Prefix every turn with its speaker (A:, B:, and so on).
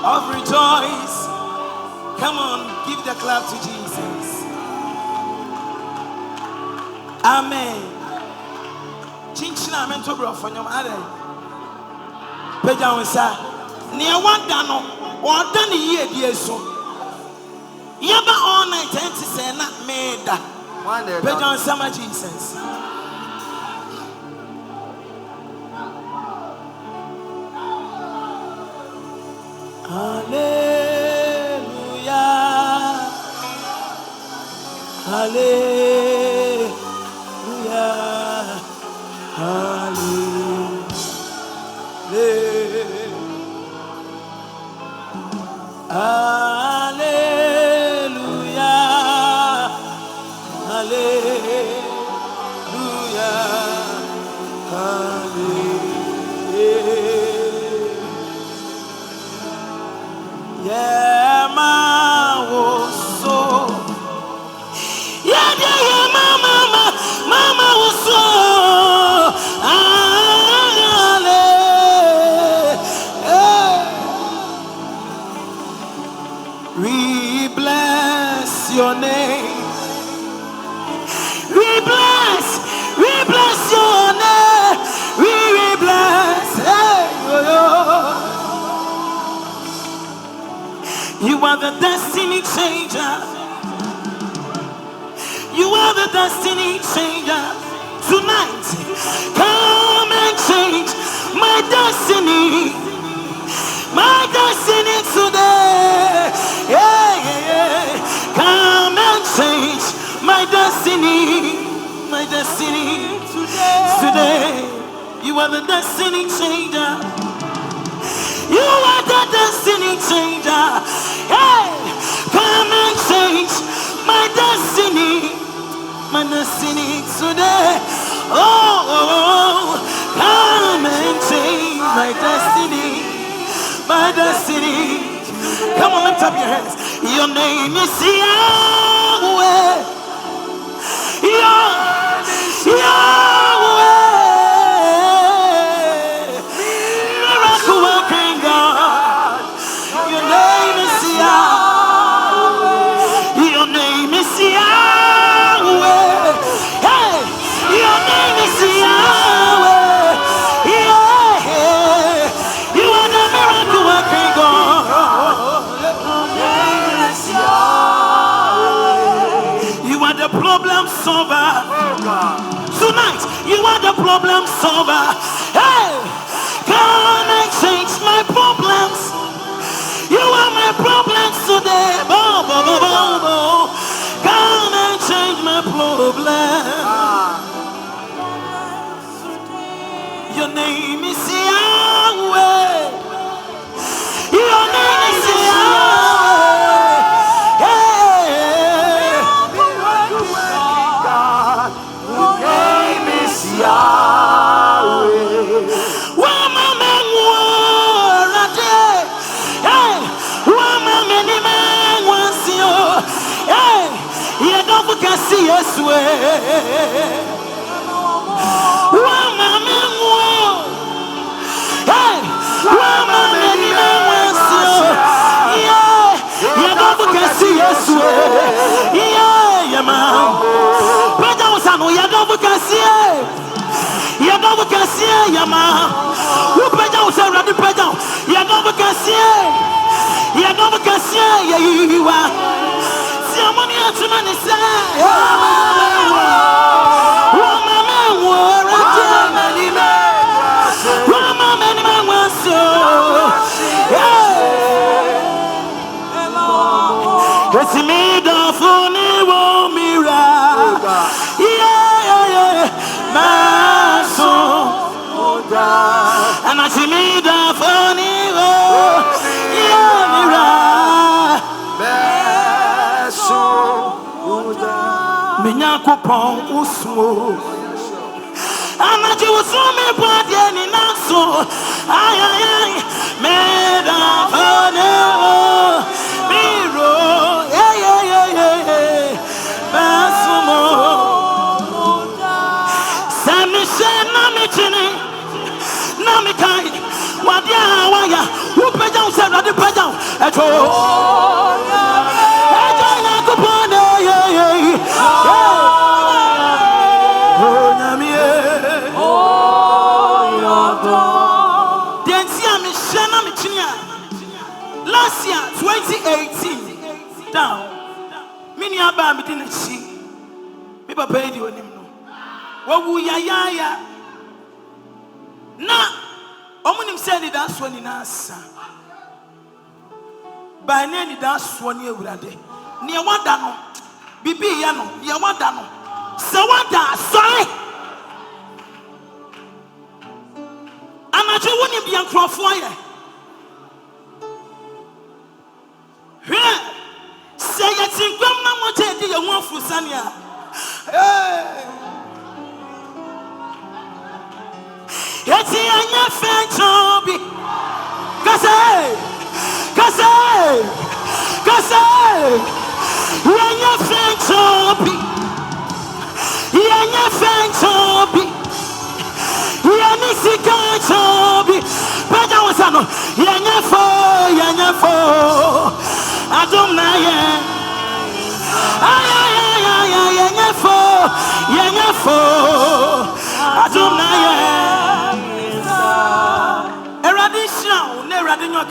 A: of rejoice. Come on, give the clap to Jesus. Amen. Chinchina mento bro fanyom are. Peja wonsa. Ne wanda no, wanda ne ye die so. Yaba all night and say na meda. Peja wonsa ma Jesus. Hallelujah. Hallelujah. Hallelujah. Hallelujah. Hallelujah. Hallelujah. Yeah, ma was so. Yeah, yeah, yeah, mama was so. We bless your name. We bless your name. We bless. Hey, oh, oh. You are the destiny changer. You are the destiny changer. Tonight, come and change my destiny. My destiny today. Yeah, yeah, yeah. Come and change my destiny. My destiny today. You are the destiny changer. You are the destiny changer. Hey, come and change my destiny. My destiny today. Oh, oh, oh. Come and change my destiny. My destiny. Come on, lift up your hands. Your name is Yahweh. Yahweh. Miracle working God. Your name is Yahweh. Your name is Yahweh. Hey, your name is Yahweh. Yeah, you are the miracle working God. You are the problem solver. Tonight, you are the problem solver. Hey, come and change my problems. You are my problems today. Bo, bo, bo, bo, bo. Come and change my problem. Your name is Yahweh. Your name is Yahweh. Hey. God. Your name is Yahweh. Wama menwara. Hey. Wama meni menwansio. Hey. You don't see us way. Wama menwara. Hey, Rama meni menwansio. Yeah, you don't see us way. Yeah, yeah, man. Peja usano, you don't see. You don't see, yeah, man. Who peja usano, the peja. You don't see. You don't see, yeah, you are. See, I'm on your money, say. Rama menwara. Rama meni menwansio. It's me the funny wo mira. Yeah, yeah, yeah. My soul. And I see me the funny wo. Yeah, mira. My soul. Minyako pon usmo. And I just saw me body and in so. Ay, ay, ay. Me the funny wo. Miro. Sami she nami chini nami kai wadia waya Pajam said, Radi Pajam. Echo. Last year, 2018, down. Mini Abba, me didn't see. Me papa you on him. What will ya? Na, Omunim said it that's one in answer. By name, that's 1 year with a day. Near one dano, Bibi Yano, near one dano. So what da, sorry. I'm not sure when you be on crop fire. Say it's in Grandma Motel, you want for Sanya. It's in your friend, Toby. When your friend Toby, your friend Toby, Toby, but I was on your phone. I don't know. I don't know. Eradisha, never did not